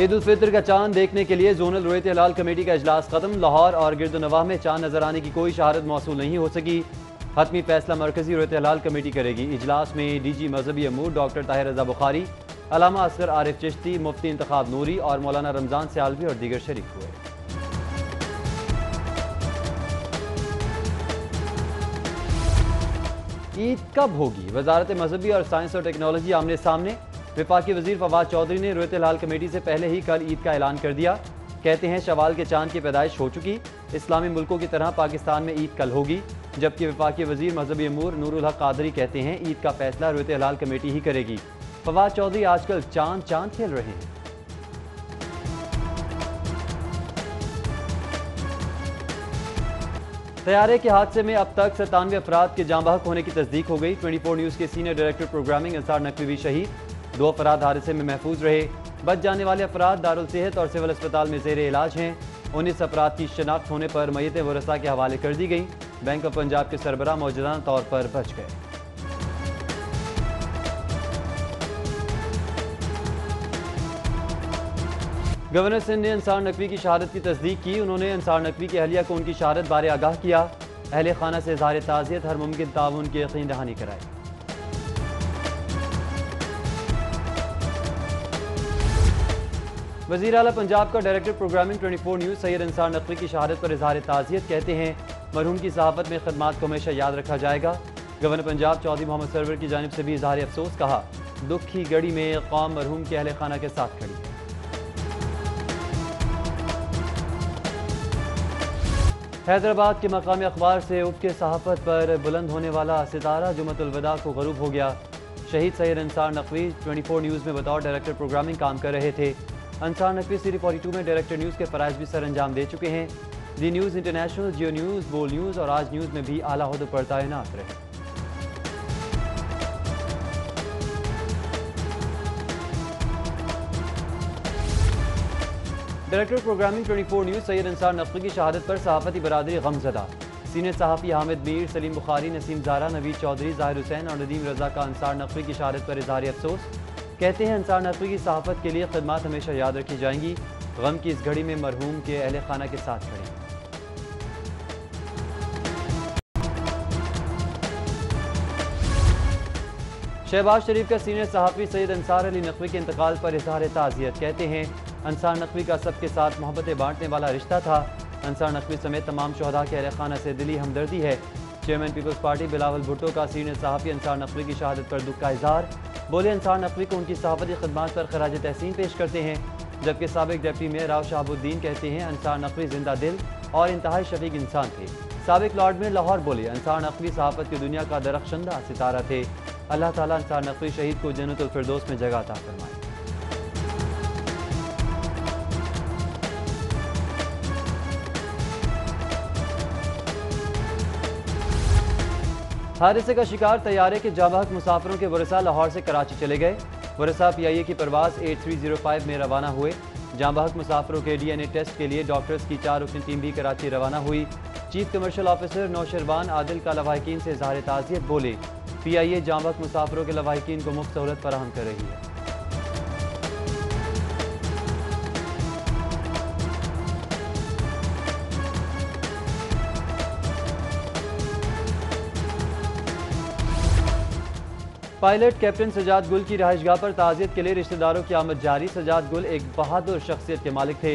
ईद उल फितर का चांद देखने के लिए जोनल रुयत हिलाल कमेटी का इजलास खत्म। लाहौर और गिरदनवाह में चांद नजर आने की कोई शहारत मौसूल नहीं हो सकी। हतमी फैसला मरकजी रुयत हिलाल कमेटी करेगी। इजलास में डीजी मजहबी अमूर डॉक्टर ताहिर रजा बुखारी, अलामा असगर आरिफ चिश्ती, मुफ्ती इंतखाब नूरी और मौलाना रमजान सियालवी और दीगर शरीक हुए। ईद कब होगी? वजारत मजहबी और साइंस और टेक्नोलॉजी आमने सामने। वफाकी वजीर फवाद चौधरी ने रुयत हिलाल कमेटी से पहले ही कल ईद का ऐलान कर दिया। कहते हैं शवाल के चांद की पैदाइश हो चुकी। इस्लामी मुल्कों की तरह पाकिस्तान में ईद कल होगी। जबकि वफाकी वजीर मजहबी अमूर नूरुल हक कादरी कहते हैं ईद का फैसला रुयत हिलाल कमेटी ही करेगी। फवाद चौधरी आजकल चांद चांद खेल रहे हैं। तैयारे के हादसे में अब तक 97 अफराद के जाँ बहक होने की तस्दीक हो गई। 24 न्यूज़ के senior director programming Ansar Naqvi भी शहीद। 2 अफराद हादसे में महफूज रहे। बच जाने वाले अफराद दारुल सेहत और सिविल अस्पताल में जेर इलाज हैं। 19 अफराद की शनाख्त होने पर मय्यतें वरसा के हवाले कर दी गई। बैंक ऑफ पंजाब के सरबराह मौजूदा तौर पर बच गए। गवर्नर सिंध ने अंसार नकवी की शहादत की तस्दीक की। उन्होंने अंसार नकवी की अहलिया को उनकी शहादत बारे आगाह किया। अहले खाना से इज़हार ताज़ियत, हर मुमकिन ताउन की यकीन दहानी कराई। वज़ीर आला पंजाब का director programming 24 news Syed Ansar Naqvi की शहादत पर इज़हार ताज़ियत। कहते हैं मरहूम की सहाफ़त में खदमात को हमेशा याद रखा जाएगा। गवर्नर पंजाब चौधरी मोहम्मद सरवर की जानिब से भी इज़हार अफसोस। कहा दुख की घड़ी में कौम मरहूम के अहले खाना के साथ खड़ी है। हैदराबाद के मकामी अखबार से उफ़ के सहाफ़त पर बुलंद होने वाला सितारा जुमतुल वदा को ग़रूब हो गया। शहीद सैयद अंसार नकवी 24 न्यूज़ में बतौर डायरेक्टर प्रोग्रामिंग काम कर रहे थे। अंसार नकवी सीरी 42 में डायरेक्टर न्यूज़ के फ़राइज़ भी सर अंजाम दे चुके हैं। दी न्यूज़ इंटरनेशनल, जियो न्यूज़, बोल न्यूज़ और आज न्यूज़ में भी आला ओहदों पर तैनात रहे। Director programming 24 news Syed Ansar Naqvi की शहादत पर सहाफ़ती बरादरी गमज़दा। सीनियर सहाफ़ी हामिद मीर, सलीम बुखारी, नसीम ज़ारा, नवीद चौधरी, ज़ाहिर हुसैन और नदीम रज़ा का अंसार नकवी की शहादत पर इज़हार अफसोस। कहते हैं अंसार नकवी की सहाफ़त के लिए खिदमात हमेशा याद रखी जाएंगी। गम की इस घड़ी में मरहूम के अहले खाना के साथ खड़े। शहबाज शरीफ का सीनियर सहाफ़ी सैयद अंसार अली नकवी के इंतकाल पर इज़हार ताज़ियत। कहते हैं अंसार नकवी का सबके साथ मोहब्बतें बांटने वाला रिश्ता था। अंसार नकवी समेत तमाम शोहदा के अहले खाना से दिली हमदर्दी है। Chairman Peoples Party Bilawal Bhutto का सीनियर सहाफ़ी अंसार नकवी की शहादत पर दुख का इज़हार। बोले अंसार नकवी को उनकी सहाफ़ती खिदमात पर खराज तहसीन पेश करते हैं। जबकि साबिक डिप्टी मेयर राव शहाबुद्दीन कहते हैं अंसार नकवी जिंदा दिल और इंतहाई शफीक इंसान थे। साबिक लॉर्ड मेयर लाहौर बोले अंसार नकवी सहाफ़त की दुनिया का दरख्शंदा सितारा थे। अल्लाह ताला अंसार नकवी शहीद को जन्नतुल फिरदौस में जगह अता फरमाए। हादसे का शिकार तैयारे के जाँ बहक मुसाफिरों के वरसा लाहौर से कराची चले गए। वरसा PIA की परवाज़ 8305 में रवाना हुए। जाँ बहक मुसाफिरों के DNA टेस्ट के लिए डॉक्टर्स की 4 रुकनी टीम भी कराची रवाना हुई। Chief commercial officer Nausherwan Adil का लवाहिकीन से इज़हार ताज़ियत। बोले PIA जाँ बहक मुसाफिरों के लवाहिकीन को मुफ्त सहूलत फराहम कर रही है। पायलट कैप्टन सजाद गुल की रहायशगाह पर ताज़ियत के लिए रिश्तेदारों की आमद जारी। सजाद गुल एक बहादुर शख्सियत के मालिक थे।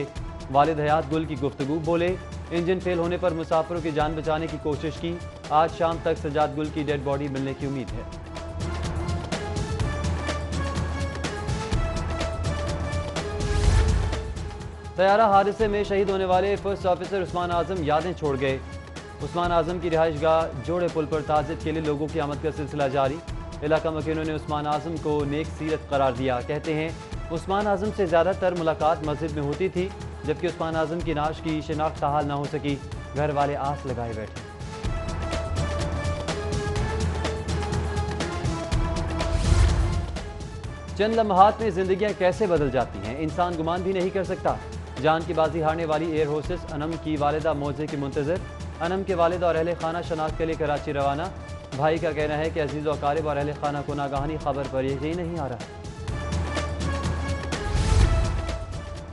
वालिद हयात गुल की गुफ्तगू। बोले इंजन फेल होने पर मुसाफिरों की जान बचाने की कोशिश की। आज शाम तक सजाद गुल की डेड बॉडी मिलने की उम्मीद है। तैयारा हादसे में शहीद होने वाले फर्स्ट ऑफिसर उस्मान आजम यादें छोड़ गए। उस्मान आजम की रिहाइशगाह जोड़े पुल पर ताज़ियत के लिए लोगों की आमद का सिलसिला जारी। इलाका मकीनों ने उस्मान आजम को नेक सीरत करार दिया। कहते हैं उस्मान आजम से ज़्यादातर मुलाकात मस्जिद में होती थी। जबकि उस्मान आजम की नाश की शिनाख्त हाल न हो सकी। घर वाले आस लगाए बैठे। चंद लम्हात में जिंदगियां कैसे बदल जाती हैं, इंसान गुमान भी नहीं कर सकता। जान की बाजी हारने वाली एयर होस्टेस अनम की वालिदा मौजे की मुंतजर। अनम के वालिद और अहले खाना शनाख्त के लिए कराची रवाना। भाई का कहना है कि अजीज़ व अकारिब और अहले खाना को नागहानी खबर पर यकीन नहीं आ रहा।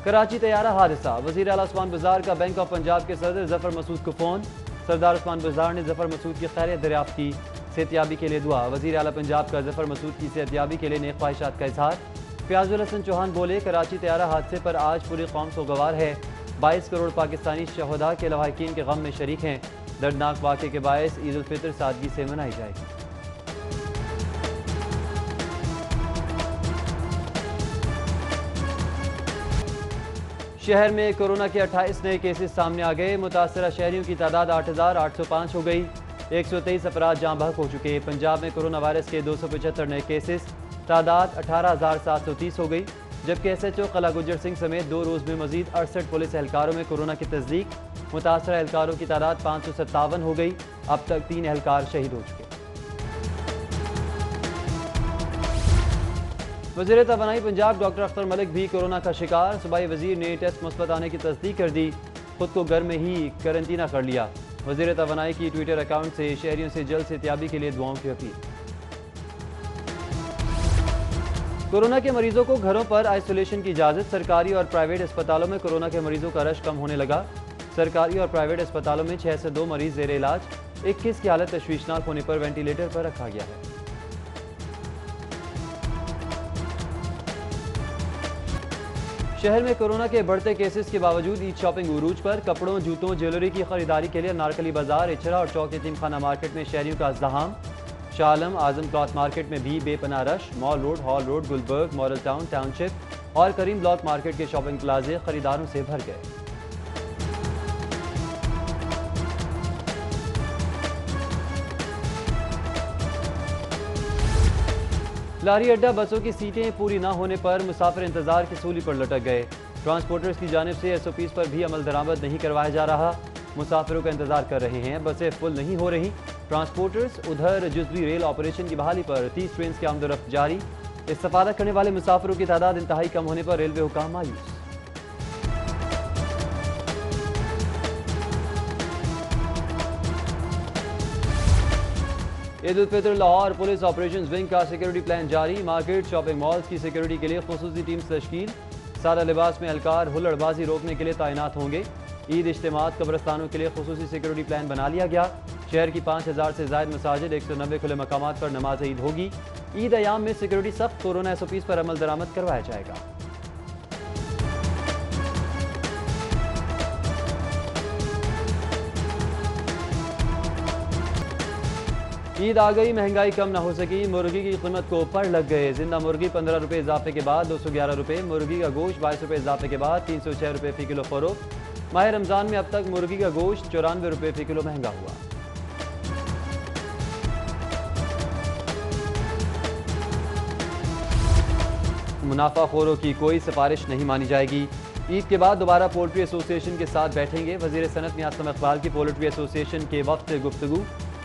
कराची तैयारा हादसा, वज़ीर आला उस्मान बुज़दार का बैंक ऑफ पंजाब के सदर जफर मसूद को फ़ोन। सरदार उस्मान बुज़दार ने जफर मसूद की खैरियत दरियाफ्त की, सेहतियाबी के लिए दुआ। वज़ीर आला पंजाब का जफर मसूद की सेहतियाबी के लिए नेक ख्वाहिशात का इजहार। फयाजुल हसन चौहान बोले, कराची तैयारा हादसे पर आज पूरी कौम सोगवार है। 22 करोड़ पाकिस्तानी शहदा के लवाहिकीन के गम में शरीक हैं। दर्दनाक वाक़े के बायस ईद उल फितर सादगी से मनाई जाएगी। शहर में कोरोना के 28 नए केसेस सामने आ गए। मुतासरा शहरियों की तादाद 8,805 हो गई। 123 अफराद जाँ बहक हो चुके। पंजाब में कोरोना वायरस के 275 नए केसेस, तादाद 18,730 हो गई। जबकि SHO कला गुज्जर सिंह समेत 2 रोज़ में मजीद 68 पुलिस एहलकारों में कोरोना की तस्दीक। मुतासरा एहलकारों की तादाद 557 हो गई। अब तक 3 एहलकार शहीद हो चुके। वज़ीर तवानाई पंजाब डॉक्टर अख्तर मलिक भी कोरोना का शिकार। सूबाई वज़ीर ने टेस्ट मुस्बत आने की तस्दीक कर दी, खुद को घर में ही करंतना कर लिया। वज़ीर तवानाई की ट्विटर अकाउंट से शहरियों से जल्द सेहतियाबी के लिए दुआओं की अपील। कोरोना के मरीजों को घरों पर आइसोलेशन की इजाज़त। सरकारी और प्राइवेट अस्पतालों में कोरोना के मरीजों का रश कम होने लगा। सरकारी और प्राइवेट अस्पतालों में 6 से 2 मरीज ज़ेर इलाज। 21 की हालत तशवीशनाक होने पर वेंटिलेटर पर रखा गया है। शहर में कोरोना के बढ़ते केसेस के बावजूद ईद शॉपिंग उरूज पर। कपड़ों, जूतों, ज्वेलरी की खरीदारी के लिए नारकली बाजार, इचरा और चौक यतीम खाना मार्केट में शहरियों का अज़्ज़हाम। शालम आजम क्लॉथ मार्केट में भी बेपनाह rush. Mall road, hall road, Gulberg, model town, township और करीम ब्लॉक मार्केट के शॉपिंग प्लाजे खरीदारों से भर गए। लारी अड्डा बसों की सीटें पूरी न होने पर मुसाफिर इंतजार की सूली पर लटक गए। ट्रांसपोर्टर्स की जानिब से SOPs पर भी अमल दरामद नहीं करवाया जा रहा। मुसाफिरों का इंतजार कर रहे हैं, बसें फुल नहीं हो रही। ट्रांसपोर्टर्स उधर जुज़वी रेल ऑपरेशन की बहाली पर 30 ट्रेन की आमदोरफ्त जारी। इस्तेफादा करने वाले मुसाफिरों की तादाद इंतहाई कम होने पर रेलवे हुकाम मायूस। Eid ul Fitr Lahore police operation wing का सिक्योरिटी प्लान जारी। मार्केट, शॉपिंग मॉल्स की सिक्योरिटी के लिए खुसूसी टीम्स तश्कील। सादा लिबास में एहलकार हुल्लड़बाजी रोकने के लिए तैनात होंगे। ईद इज्तिमात, कब्रस्तानों के लिए खुसूसी सिक्योरिटी प्लान बना लिया गया। शहर की 5000 से ज़ायद मसाजिद, 190 खुले मकामात पर नमाज ईद होगी। ईद अयाम में सिक्योरिटी सख्त, कोरोना SOPs पर अमल दरामद करवाया जाएगा। ईद आ गई, महंगाई कम ना हो सकी। मुर्गी की कीमत को ऊपर लग गए। जिंदा मुर्गी 15 रुपये इजाफे के बाद 211 रुपये। मुर्गी का गोश्त 22 रुपये इजाफे के बाद 306 रुपये फी किलो फरोख्त। माह रमजान में अब तक मुर्गी का गोश्त 94 रुपये फी किलो महंगा हुआ। मुनाफाखोरों की कोई सिफारिश नहीं मानी जाएगी। ईद के बाद दोबारा पोल्ट्री एसोसिएशन के साथ बैठेंगे। वजीर सनत मियां इकबाल की पोल्ट्री एसोसिएशन के वक्त गुफ्तगू।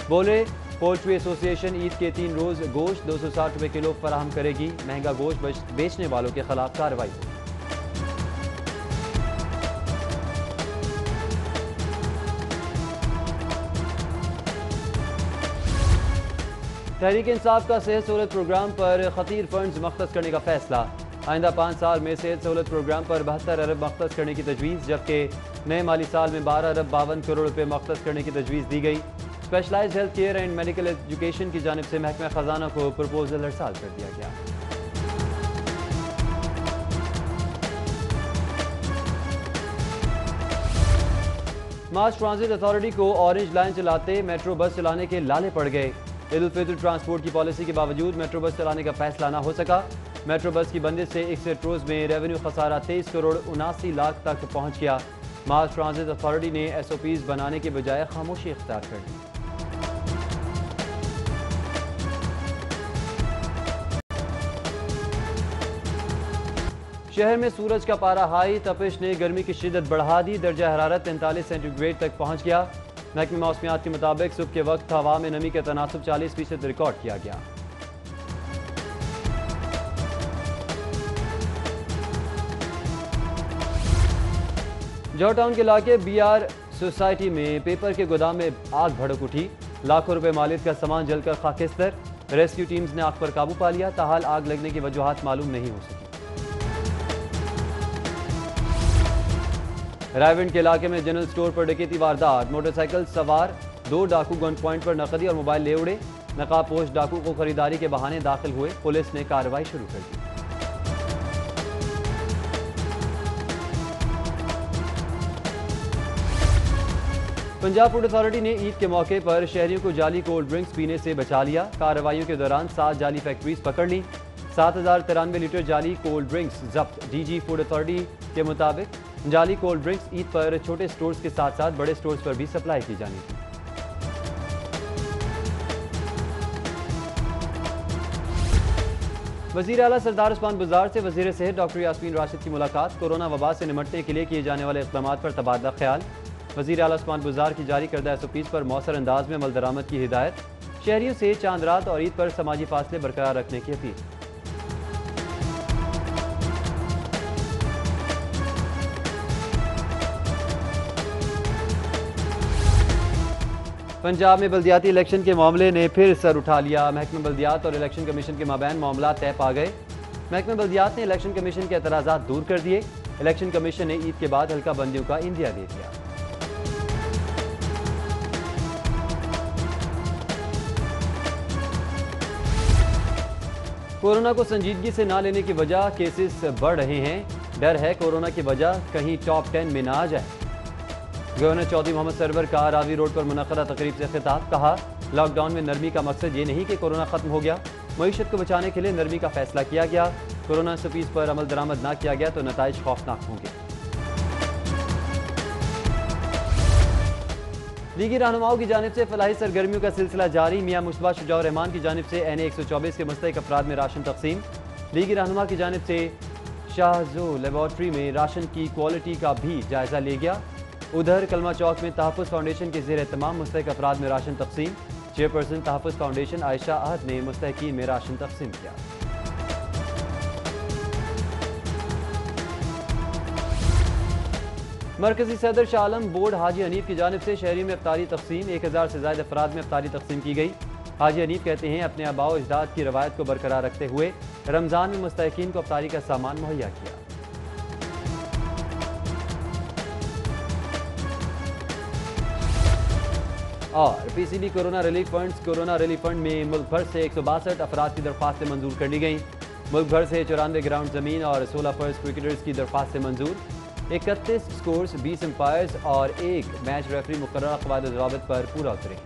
बोले, पोल्ट्री एसोसिएशन ईद के 3 रोज़ गोश्त 260 रुपये किलो फराहम करेगी। महंगा गोश्त बेचने वालों के खिलाफ कार्रवाई होगी। तहरीक इंसाफ का सेहत सहूलत प्रोग्राम पर खतीर फंड्स मख्तस करने का फैसला। आइंदा 5 साल में सेहत सहूलत प्रोग्राम पर 72 अरब मख्तस करने की तजवीज़, जबकि नए माली साल में 12 अरब 52 करोड़ रुपये मख्तस करने की तजवीज़ दी गई। Specialised health care and medical education की जानिब से महकमा खजाना को प्रपोजल अरसाल कर दिया गया। मास ट्रांजिट अथॉरिटी को ऑरेंज लाइन चलाते मेट्रो बस चलाने के लाले पड़ गए। ईद उल फितर ट्रांसपोर्ट की पॉलिसी के बावजूद मेट्रो बस चलाने का फैसला ना हो सका। मेट्रो बस की बंदिश से 61 रोज में रेवेन्यू खसारा 23 करोड़ 79 लाख तक पहुंच गया। मास ट्रांजिट अथॉरिटी ने SOPs बनाने के बजाय खामोशी इख्तियार कर दी। शहर में सूरज का पारा हाई, तपिश ने गर्मी की शिद्दत बढ़ा दी। दर्जा हरारत 43 सेंटीग्रेड तक पहुंच गया। महकमे मौसमियात के मुताबिक सुबह के वक्त हवा में नमी का तनासुब 40% रिकॉर्ड किया गया। जॉर्ज टाउन के इलाके BR सोसाइटी में पेपर के गोदाम में आग भड़क उठी। लाखों रुपए मालियत का सामान जलकर खाकिस्तर। रेस्क्यू टीम्स ने आग पर काबू पा लिया। ताहाल आग लगने की वजूहात मालूम नहीं हो सकी। रायविंड के इलाके में जनरल स्टोर पर डकैती वारदात, मोटरसाइकिल सवार 2 डाकू गन पॉइंट पर नकदी और मोबाइल ले उड़े। नकाबपोश डाकू को खरीदारी के बहाने दाखिल हुए, पुलिस ने कार्रवाई शुरू कर दी। पंजाब फूड अथॉरिटी ने ईद के मौके पर शहरियों को जाली कोल्ड ड्रिंक्स पीने से बचा लिया। कार्रवाइयों के दौरान 7 जाली फैक्ट्रीज पकड़ ली। 7093 लीटर जाली कोल्ड ड्रिंक्स जब्त। डीजी फूड अथॉरिटी के मुताबिक जाली कोल्ड ड्रिंक्स ईद पर छोटे स्टोर्स के साथ साथ बड़े स्टोर्स पर भी सप्लाई की जानी थी। वज़ीर आला सरदार उस्मान बुज़दार से वज़ीर सेहत डॉक्टर यास्मीन राशिद की मुलाकात। कोरोना वबा से निमटने के लिए किए जाने वाले इक़दामात पर तबादला ख्याल। वज़ीर आला उस्मान बुज़दार की जारी करदा SOPs पर मौसर अंदाज में अमल दरामद की हिदायत। शहरियों से चांद रात और ईद पर समाजी फासले बरकरार रखने की अपील। पंजाब में बल्दियाती इलेक्शन के मामले ने फिर सर उठा लिया। महकमा बल्दियात और इलेक्शन कमीशन के माबैन मामला तय पा गए। महकमा बल्दियात ने इलेक्शन कमीशन के एतराज़ात दूर कर दिए। इलेक्शन कमीशन ने ईद के बाद हल्का बंदियों का इंदिया दे दिया। कोरोना को संजीदगी से ना लेने की वजह केसेस बढ़ रहे हैं। डर है कोरोना की वजह कहीं टॉप 10 में ना आ जाए। गवर्नर चौधरी मोहम्मद सरवर का रावी रोड पर मुनक़दा तकरीब से खिताब। कहा, लॉकडाउन में नरमी का मकसद ये नहीं कि कोरोना खत्म हो गया, मईशत को बचाने के लिए नरमी का फैसला किया गया। कोरोना SOPs पर अमल दरामद ना किया गया तो नताइज खौफनाक होंगे। लीगी रहनुमाओं की जानिब से फलाही सरगर्मियों का सिलसिला जारी। मियां मुश्तबा शुजाउर रहमान की जानिब से NA 124 के मुस्तहिक अफराद में राशन तकसीम। लीगी रहनुमा की जानिब से शाहजो लेबॉर्ट्री में राशन की क्वालिटी का भी जायजा लिया गया। उधर कलमा चौक में तहफ़्फ़ुज़ फाउंडेशन के ज़ेर तमाम मुस्तहिक अफराद में राशन तकसीम। चेयरपर्सन तहफ़्फ़ुज़ फाउंडेशन आयशा अहद ने मुस्तहिकीन में राशन तकसीम किया। मरकजी सदर शाह आलम बोर्ड हाजी हनीफ की जानिब से शहरियों में इफ्तारी तकसीम। 1000 से ज़ायद अफराद में इफ्तारी तकसीम की गई। हाजी हनीफ कहते हैं, अपने आबाओ अजदाद की रवायत को बरकरार रखते हुए रमज़ान में मुस्तहिकीन को इफ्तारी का सामान मुहैया किया। और PCB कोरोना रिलीफ फंड में मुल्क भर से 162 अफराद की दरख्वास्तें मंजूर कर ली गई। मुल्क भर से 94 ग्राउंड ज़मीन और 16 फर्स्ट क्रिकेटर्स की दरख्वास्तें मंजूर। 31 स्कोर्स, 20 एम्पायर्स और 1 मैच रेफरी मुकर्रर क़वायद ज़वाबित पर पूरा उतरे।